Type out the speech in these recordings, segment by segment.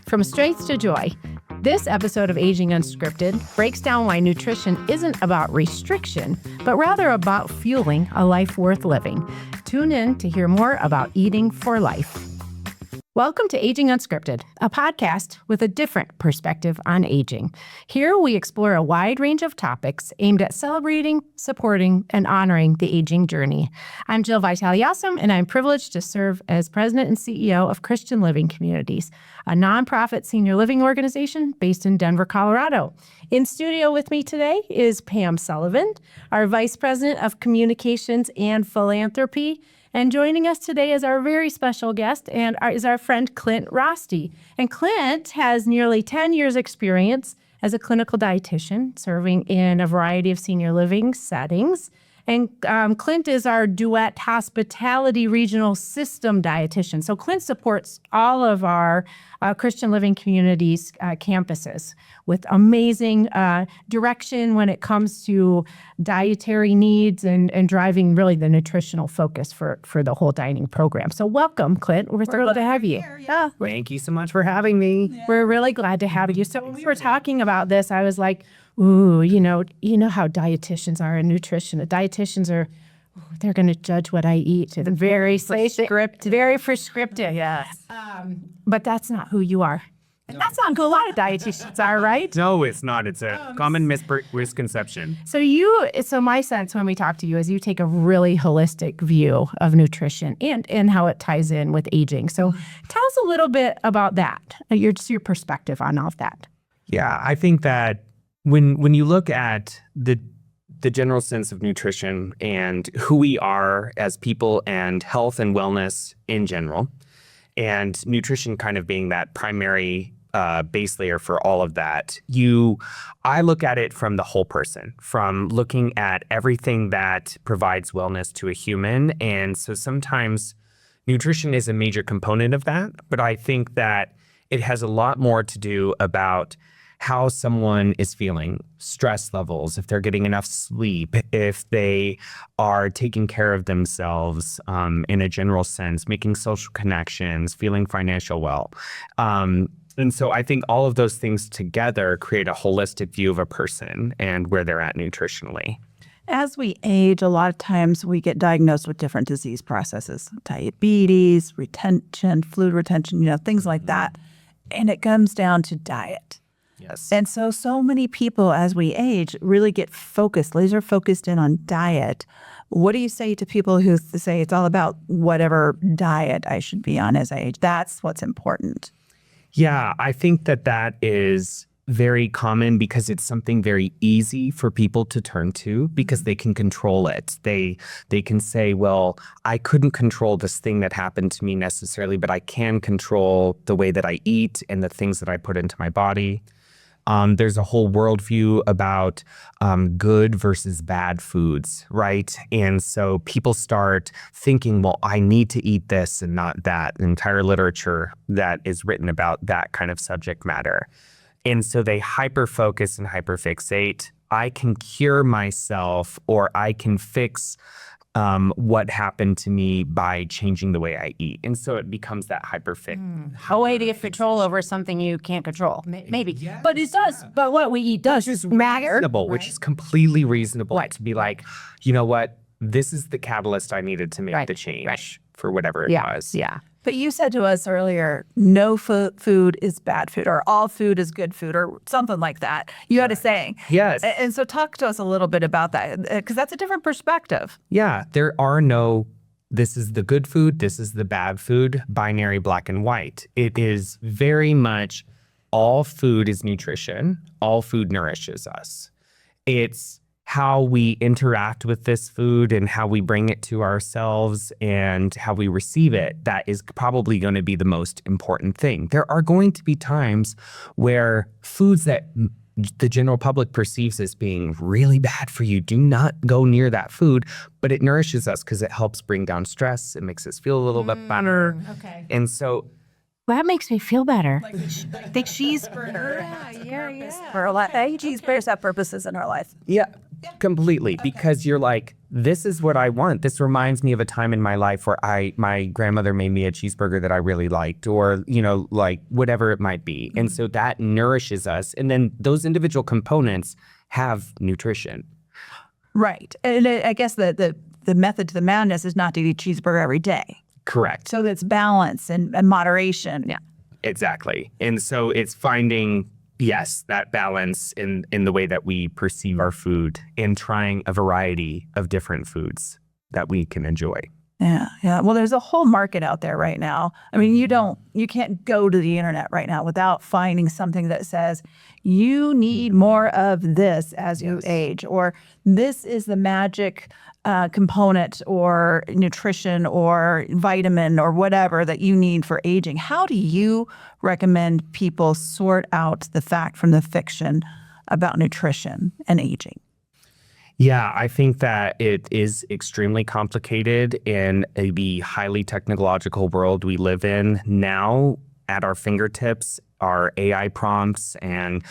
From strength to joy. This episode of Aging Unscripted breaks down why nutrition isn't about restriction, but rather about fueling a life worth living. Tune in to hear more about eating for life. Welcome to Aging Unscripted, a podcast with a different perspective on aging. Here we explore a wide range of topics aimed at celebrating, supporting, and honoring the aging journey. I'm Jill Vitale-Aussem, and I'm privileged to serve as president and CEO of Christian Living Communities, a nonprofit senior living organization based in Denver, Colorado. In studio with me today is Pam Sullivan, our vice president of communications and philanthropy. And joining us today is our very special guest is our friend Clint Rasti. And Clint has nearly 10 years experience as a clinical dietitian, serving in a variety of senior living settings. And Clint is our Duet Hospitality Regional System dietitian. So Clint supports all of our Christian Living Communities campuses with amazing direction when it comes to dietary needs and driving really the nutritional focus for the whole dining program. So welcome, Clint. We're thrilled to have you. Yeah. Thank you so much for having me. Yeah. We're really glad to have you. So when we were talking about this, I was like, ooh, you know how dietitians are and nutrition. Dietitians are, they're going to judge what I eat. And very prescriptive. Very prescriptive. Yes. But that's not who you are. And that's not who a lot of dietitians are, right? No, it's not. It's a common misconception. So my sense when we talk to you is you take a really holistic view of nutrition and how it ties in with aging. So tell us a little bit about that, your perspective on all of that. Yeah, I think that when you look at the general sense of nutrition and who we are as people and health and wellness in general, and nutrition kind of being that primary base layer for all of that, I look at it from the whole person, from looking at everything that provides wellness to a human. And so sometimes nutrition is a major component of that, but I think that it has a lot more to do about how someone is feeling, stress levels, if they're getting enough sleep, if they are taking care of themselves in a general sense, making social connections, feeling financial well. And so I think all of those things together create a holistic view of a person and where they're at nutritionally. As we age, a lot of times we get diagnosed with different disease processes, diabetes, retention, fluid retention, things like that. And it comes down to diet. Yes. And so many people as we age really get focused, laser focused in on diet. What do you say to people who say it's all about whatever diet I should be on as I age? That's what's important. Yeah, I think that is very common because it's something very easy for people to turn to because they can control it. They can say, well, I couldn't control this thing that happened to me necessarily, but I can control the way that I eat and the things that I put into my body. There's a whole worldview about good versus bad foods, right? And so people start thinking, well, I need to eat this and not that. Entire literature that is written about that kind of subject matter. And so they hyper-focus and hyper-fixate. I can cure myself or I can fix what happened to me by changing the way I eat. And so it becomes that hyperfix. A way to get control over something you can't control, maybe. Yes. But it does. But what we eat does matter. Reasonable, which is completely reasonable to be like, you know what? This is the catalyst I needed to make the change for whatever it was. Yeah. But you said to us earlier, no food is bad food, or all food is good food, or something like that. You had a saying. Yes. And so talk to us a little bit about that, because that's a different perspective. Yeah, there are no, this is the good food, this is the bad food, binary black and white. It is very much all food is nutrition, all food nourishes us. It's how we interact with this food and how we bring it to ourselves and how we receive it, that is probably going to be the most important thing. There are going to be times where foods that the general public perceives as being really bad for you, do not go near that food, but it nourishes us because it helps bring down stress. It makes us feel a little bit better. Okay. And so that makes me feel better. Like the cheeseburger. Yeah. For a lot, cheeseburgers have purposes in our life. yeah, Completely, because you're like, this is what I want. This reminds me of a time in my life where my grandmother made me a cheeseburger that I really liked, or, like whatever it might be. And so that nourishes us. And then those individual components have nutrition. Right. And I guess the method to the madness is not to eat a cheeseburger every day. Correct. So that's balance and moderation. Yeah. Exactly. And so it's finding, yes, that balance in the way that we perceive our food and trying a variety of different foods that we can enjoy. Yeah. Yeah. Well, there's a whole market out there right now. I mean, you can't go to the internet right now without finding something that says you need more of this as you age, or this is the magic component or nutrition or vitamin or whatever that you need for aging. How do you recommend people sort out the fact from the fiction about nutrition and aging? Yeah, I think that it is extremely complicated in the highly technological world we live in now. At our fingertips are AI prompts and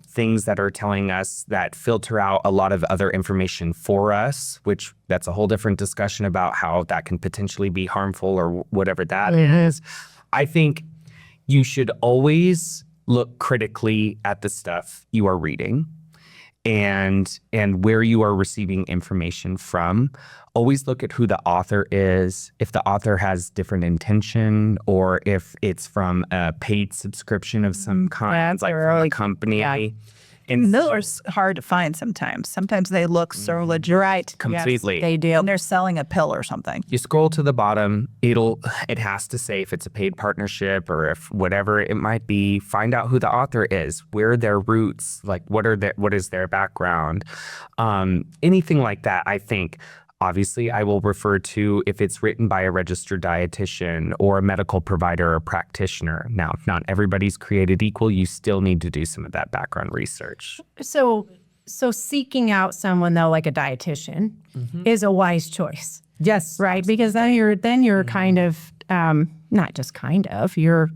things that are telling us that filter out a lot of other information for us, which that's a whole different discussion about how that can potentially be harmful or whatever that is. I think you should always look critically at the stuff you are reading and where you are receiving information from. Always look at who the author is, if the author has different intention, or if it's from a paid subscription of some kind, like from a company. Yeah. And those are hard to find sometimes. Sometimes they look so legit. Right. Completely. Yes, they do. And they're selling a pill or something. You scroll to the bottom, it has to say if it's a paid partnership or if whatever it might be. Find out who the author is, where are their roots, like what is their background, anything like that. I think obviously I will refer to if it's written by a registered dietitian or a medical provider or practitioner. Now, not everybody's created equal. You still need to do some of that background research. So seeking out someone though, like a dietitian, is a wise choice. Yes. Right. Because then you're kind of, not just kind of, you're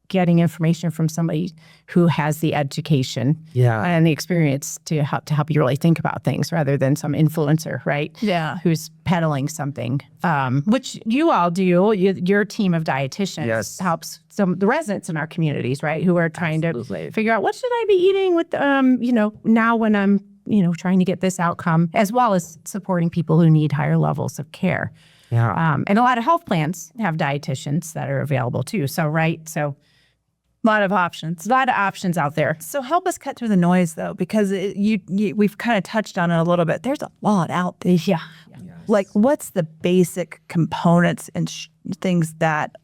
getting information from somebody who has the education and the experience to help you really think about things rather than some influencer, right? Yeah. Who's peddling something, which you all do. Your team of dietitians helps the residents in our communities, right? Who are trying to figure out what should I be eating with, now when I'm, trying to get this outcome, as well as supporting people who need higher levels of care. Yeah. And a lot of health plans have dietitians that are available too. So, right. So, a lot of options. A lot of options out there. So help us cut through the noise, though, because we've kind of touched on it a little bit. There's a lot out there. Yeah. Yes. Like, what's the basic components and things that,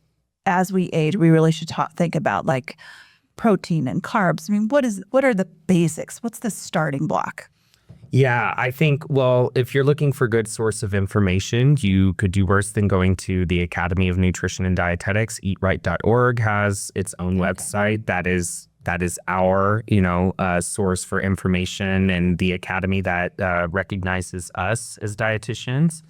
as we age, we really should think about, like protein and carbs? I mean, what are the basics? What's the starting block? Yeah, I think, well, if you're looking for a good source of information, you could do worse than going to the Academy of Nutrition and Dietetics. Eatright.org has its own website. That is our, source for information, and the academy that recognizes us as dietitians.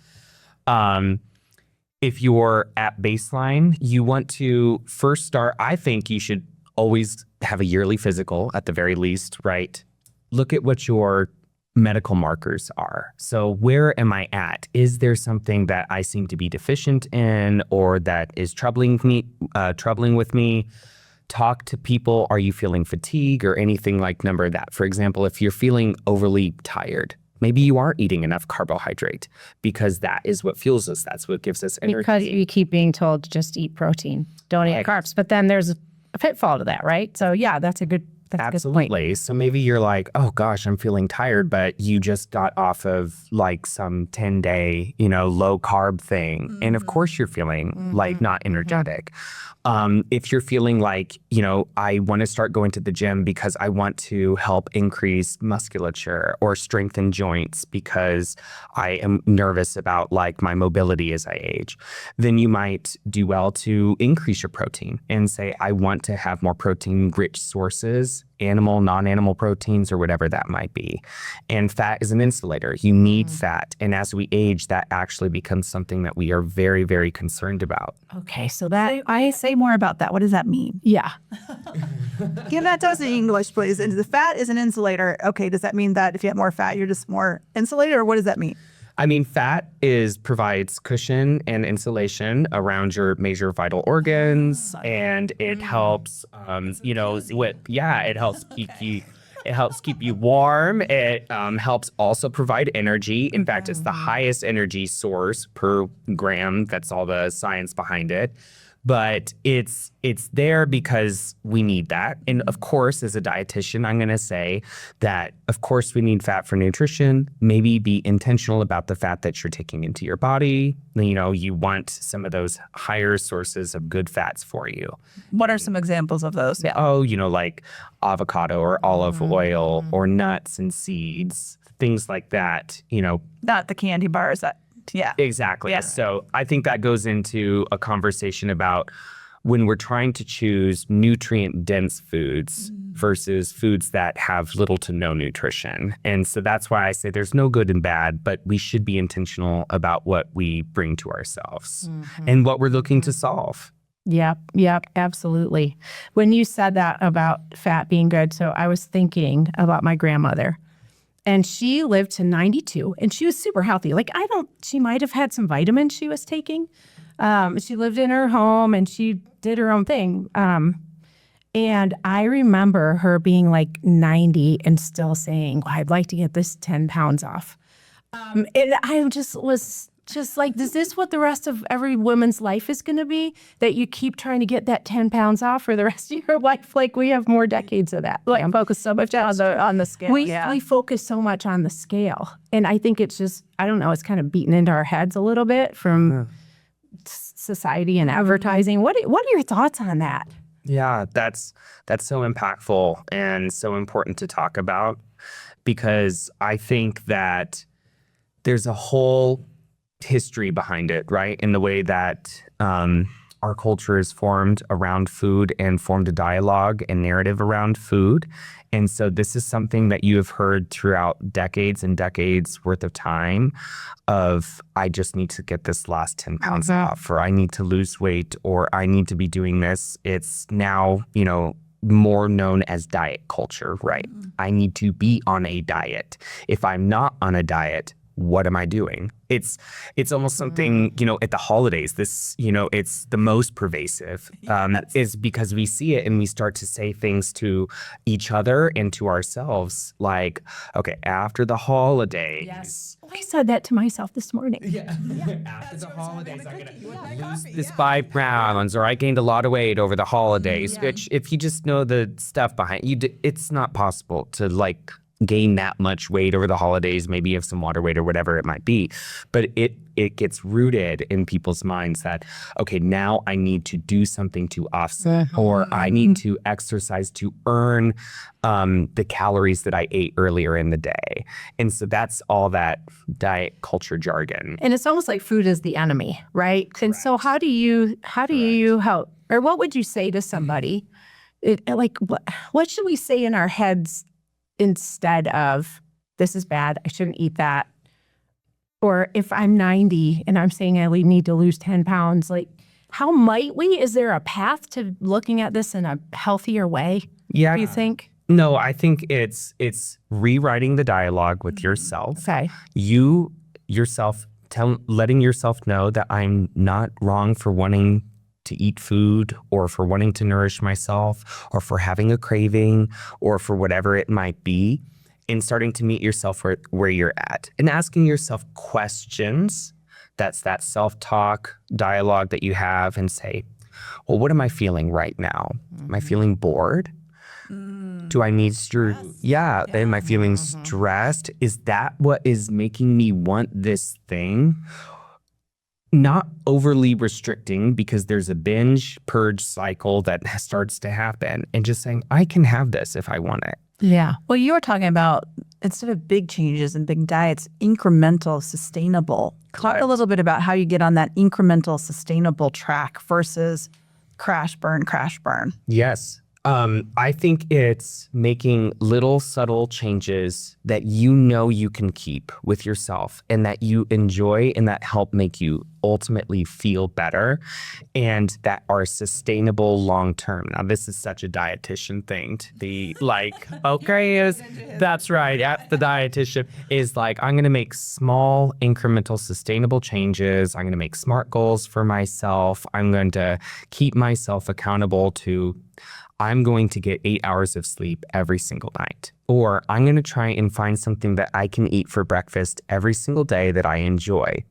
If you're at baseline, you want to first start, I think you should always have a yearly physical at the very least, right? Look at what your medical markers are. So where am I at? Is there something that I seem to be deficient in or that is troubling with me? Talk to people. Are you feeling fatigue or anything like number that? For example, if you're feeling overly tired, maybe you aren't eating enough carbohydrate because that is what fuels us. That's what gives us energy. Because you keep being told to just eat protein, don't eat carbs. But then there's a pitfall to that, right? So yeah, that's a good Absolutely. So maybe you're like, oh gosh, I'm feeling tired, but you just got off of like some 10-day, low carb thing. And of course you're feeling like not energetic. If you're feeling like, I want to start going to the gym because I want to help increase musculature or strengthen joints because I am nervous about like my mobility as I age, then you might do well to increase your protein and say, I want to have more protein rich sources, animal, non-animal proteins, or whatever that might be. And fat is an insulator. You need fat. And as we age, that actually becomes something that we are very, very concerned about. Okay. So that I say more about that. What does that mean? yeah. Give that to us in English, please. And the fat is an insulator. Okay, does that mean that if you have more fat, you're just more insulated, or what does that mean? I mean, fat provides cushion and insulation around your major vital organs, and it helps, it helps keep you. It helps keep you warm. It helps also provide energy. In fact, it's the highest energy source per gram. That's all the science behind it. But it's there because we need that. And of course, as a dietitian, I'm going to say that, of course, we need fat for nutrition. Maybe be intentional about the fat that you're taking into your body. You want some of those higher sources of good fats for you. What are some examples of those? Yeah. Oh, like avocado or olive oil or nuts and seeds, things like that, Not the candy bars that. Yeah. Exactly. Yeah. So I think that goes into a conversation about when we're trying to choose nutrient-dense foods versus foods that have little to no nutrition. And so that's why I say there's no good and bad, but we should be intentional about what we bring to ourselves and what we're looking to solve. Yep, absolutely. When you said that about fat being good, so I was thinking about my grandmother. And she lived to 92, and she was super healthy. She might have had some vitamins she was taking. She lived in her home, and she did her own thing. And I remember her being like 90 and still saying, well, I'd like to get this 10 pounds off. And I was just like, is this what the rest of every woman's life is going to be? That you keep trying to get that 10 pounds off for the rest of your life? Like, we have more decades of that. I'm focused so much on the scale. We focus so much on the scale. And I think it's just, I don't know, it's kind of beaten into our heads a little bit from society and advertising. What are your thoughts on that? Yeah, that's so impactful and so important to talk about, because I think that there's a whole history behind it, right? In the way that our culture is formed around food and formed a dialogue and narrative around food. And so this is something that you have heard throughout decades and decades worth of time of, I just need to get this last 10 pounds off, or I need to lose weight, or I need to be doing this. It's now, more known as diet culture, right? I need to be on a diet. If I'm not on a diet, what am I doing? It's almost something, at the holidays, this, it's the most pervasive, is because we see it and we start to say things to each other and to ourselves, like, okay, after the holidays. Yes. I said that to myself this morning. Yeah. After the holidays, I'm going to lose this 5 pounds, or I gained a lot of weight over the holidays, which if you just know the stuff behind you, it's not possible to gain that much weight over the holidays. Maybe you have some water weight or whatever it might be, but it gets rooted in people's minds that, okay, now I need to do something to offset, or I need to exercise to earn the calories that I ate earlier in the day. And so that's all that diet culture jargon. And it's almost like food is the enemy, right? Correct. And so how do you help, or what would you say to somebody? What should we say in our heads instead of, this is bad, I shouldn't eat that? Or if I'm 90 and I'm saying I need to lose 10 pounds, how might we? Is there a path to looking at this in a healthier way? Yeah. Do you think? No, I think it's rewriting the dialogue with yourself. Okay. Letting yourself know that I'm not wrong for wanting to eat food, or for wanting to nourish myself, or for having a craving, or for whatever it might be, and starting to meet yourself where you're at and asking yourself questions. That's that self-talk dialogue that you have, and say, well, what am I feeling right now? Am I feeling bored? Do I need stress? Yeah. Am I feeling stressed? Is that what is making me want this thing? Not overly restricting, because there's a binge purge cycle that starts to happen, and just saying, I can have this if I want it. Yeah. Well, you're talking about, instead of big changes and big diets, incremental, sustainable. Talk a little bit about how you get on that incremental, sustainable track versus crash, burn. Yes. I think it's making little subtle changes that you can keep with yourself and that you enjoy and that help make you ultimately feel better and that are sustainable long term. Now, this is such a dietitian thing to be like, okay, that's right. At the dietitian is like, I'm going to make small, incremental, sustainable changes. I'm going to make smart goals for myself. I'm going to keep myself accountable to I'm going to get 8 hours of sleep every single night. Or I'm going to try and find something that I can eat for breakfast every single day that I enjoy.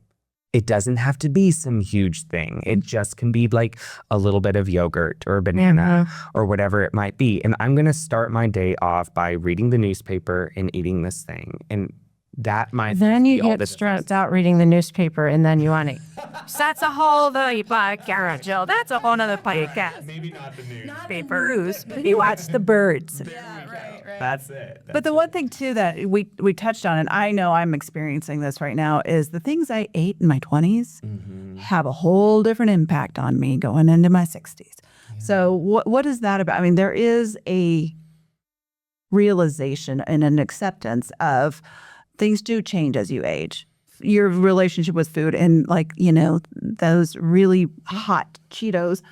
It doesn't have to be some huge thing. It just can be like a little bit of yogurt or a banana or whatever it might be. And I'm going to start my day off by reading the newspaper and eating this thing. And that might Then you get stressed out reading the newspaper, and then you want to. That's a whole other podcast, Jill. That's a whole other podcast. Maybe not the Newspapers. You watch the birds. That's it. But the one thing too that we touched on, and I know I'm experiencing this right now, is the things I ate in my 20s have a whole different impact on me going into my 60s. Yeah. So what is that about? I mean, there is a realization and an acceptance of things do change as you age. Your relationship with food and those really hot Cheetos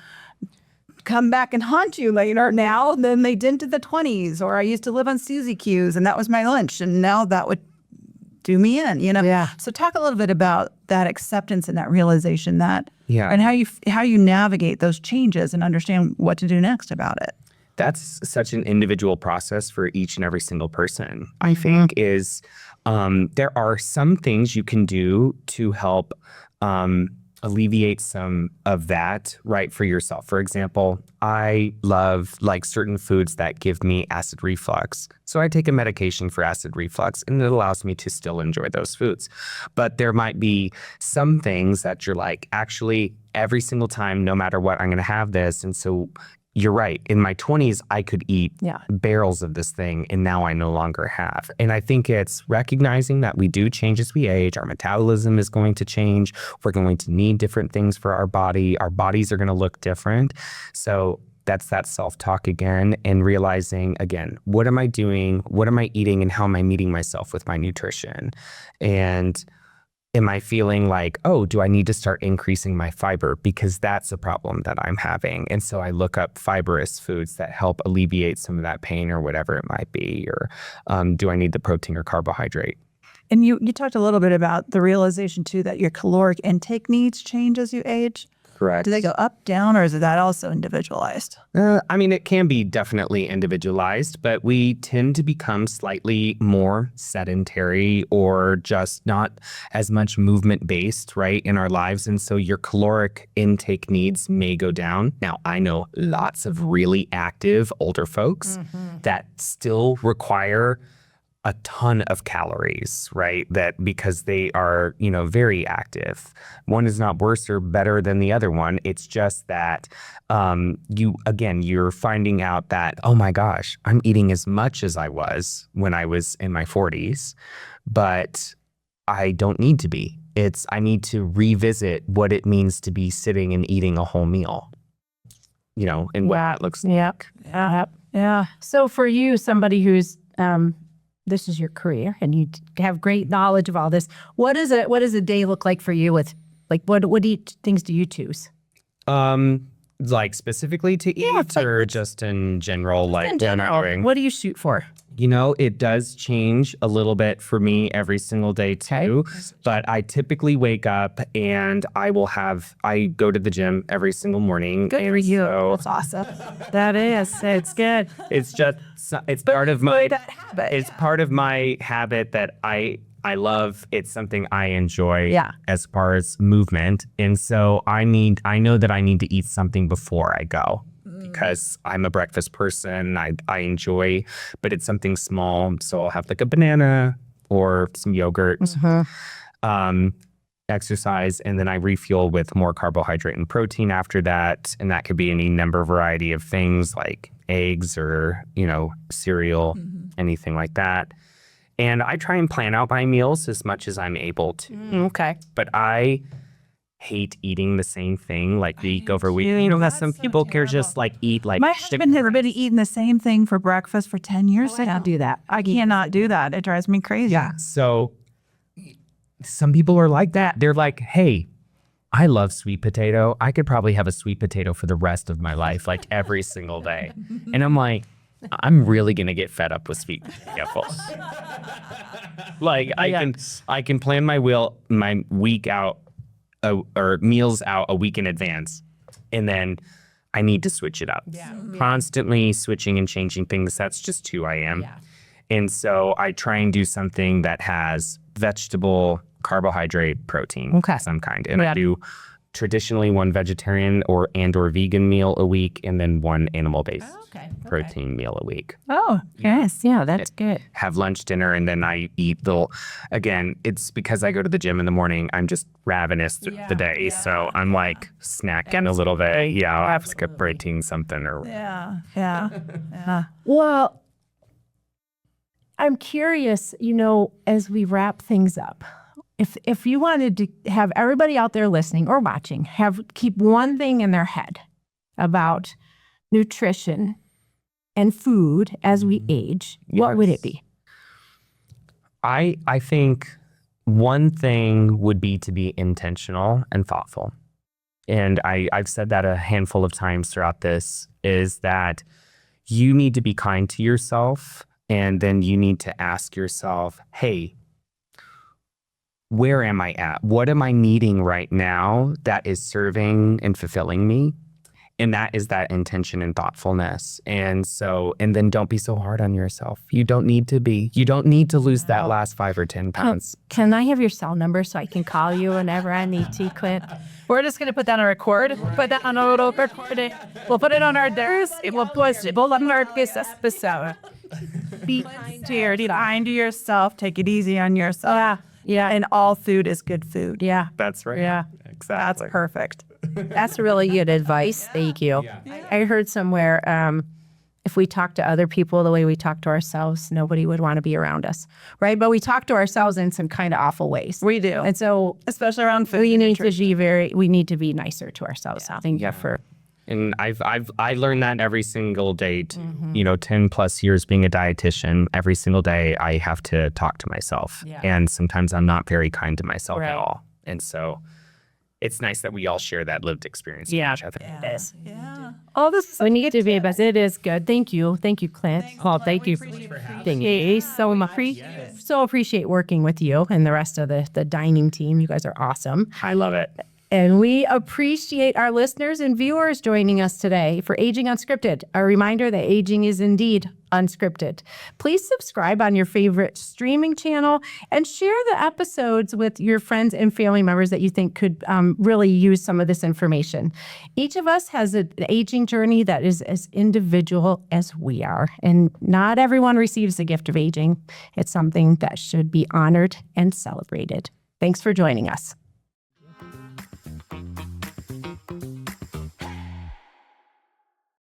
come back and haunt you later now than they did in the 20s. Or I used to live on Suzy Q's and that was my lunch. And now that would do me in, Yeah. So talk a little bit about that acceptance and that realization and how you navigate those changes and understand what to do next about it. That's such an individual process for each and every single person. I think is there are some things you can do to help alleviate some of that, right, for yourself. For example, I love certain foods that give me acid reflux. So I take a medication for acid reflux and it allows me to still enjoy those foods. But there might be some things that you're like, actually, every single time, no matter what, I'm going to have this. And so you're right. In my 20s, I could eat barrels of this thing, and now I no longer have. And I think it's recognizing that we do change as we age. Our metabolism is going to change. We're going to need different things for our body. Our bodies are going to look different. So that's that self-talk again, and realizing, again, what am I doing? What am I eating? And how am I meeting myself with my nutrition? And am I feeling like, oh, do I need to start increasing my fiber? Because that's a problem that I'm having. And so I look up fibrous foods that help alleviate some of that pain or whatever it might be. Or do I need the protein or carbohydrate? And you talked a little bit about the realization, too, that your caloric intake needs change as you age. Correct. Do they go up, down, or is that also individualized? I mean, it can be definitely individualized, but we tend to become slightly more sedentary or just not as much movement-based, right, in our lives. And so your caloric intake needs may go down. Now, I know lots of really active older folks that still require a ton of calories, right? That because they are, very active. One is not worse or better than the other one. It's just that you're finding out that, oh my gosh, I'm eating as much as I was when I was in my 40s, but I don't need to be. I need to revisit what it means to be sitting and eating a whole meal, and what that looks like. Yeah. So for you, somebody who's this is your career and you have great knowledge of all this. What does a day look like for you with what things do you choose? Specifically to eat or just in general, in general. What do you shoot for? It does change a little bit for me every single day too, but I typically wake up and I go to the gym every single morning. Good for you. That's awesome. That is, it's good. It's part of my habit. It's part of my habit that I love. It's something I enjoy as far as movement. And so I know that I need to eat something before I go. Because I'm a breakfast person, I enjoy, but it's something small. So I'll have a banana or some yogurt, exercise, and then I refuel with more carbohydrate and protein after that. And that could be any number variety of things like eggs or, cereal, anything like that. And I try and plan out my meals as much as I'm able to. Okay. But I hate eating the same thing like week over week. You know, that some people can just like eat like My husband has been eating the same thing for breakfast for 10 years. I can't do that. I cannot do that. It drives me crazy. Yeah. So some people are like that. They're like, hey, I love sweet potato. I could probably have a sweet potato for the rest of my life, like every single day. And I'm like, I'm really going to get fed up with sweet potatoes. Like I can plan my week out or meals out a week in advance. And then I need to switch it up. Constantly switching and changing things. That's just who I am. Yeah. And so I try and do something that has vegetable, carbohydrate, protein of some kind. And I do traditionally one vegetarian or vegan meal a week and then one animal-based protein meal a week. Oh, Yes, yeah, that's good. Have lunch, dinner, and then I eat again, it's because I go to the gym in the morning, I'm just ravenous through the day. So I'm like snacking a little bit. Yeah, I'll have skip eating something or yeah. Well, I'm curious, as we wrap things up, if you wanted to have everybody out there listening or watching keep one thing in their head about nutrition and food as we age, what would it be? I think one thing would be to be intentional and thoughtful. And I've said that a handful of times throughout this, is that you need to be kind to yourself. And then you need to ask yourself, hey, where am I at? What am I needing right now that is serving and fulfilling me? And that is that intention and thoughtfulness. And then don't be so hard on yourself. You don't need to be. You don't need to lose that last 5 or 10 pounds. Can I have your cell number so I can call you whenever I need to, Clint? We're just going to put that on a record. Put that on a little recording. We'll put it on our desk. We'll post it. We'll on our episode. Be kind to yourself. Take it easy on yourself. Yeah. And all food is good food. Yeah. That's right. Yeah. Exactly. That's perfect. That's really good advice. Thank you. I heard somewhere, if we talk to other people the way we talk to ourselves, nobody would want to be around us, right? But we talk to ourselves in some kind of awful ways. We do. And so, especially around food. we need to be nicer to ourselves. Thank you for. And I learned that every single day, 10 plus years being a dietitian, every single day I have to talk to myself. Yeah. And sometimes I'm not very kind to myself Right. at all. And so it's nice that we all share that lived experience. Yeah. With each other. It is. Yeah. All this we need to be, but it is good. Thank you. Thank you, Clint. Thank you. Thank you so much. So appreciate working with you and the rest of the dining team. You guys are awesome. I love it. And we appreciate our listeners and viewers joining us today for Aging Unscripted. A reminder that aging is indeed unscripted. Please subscribe on your favorite streaming channel and share the episodes with your friends and family members that you think could really use some of this information. Each of us has an aging journey that is as individual as we are, and not everyone receives the gift of aging. It's something that should be honored and celebrated. Thanks for joining us.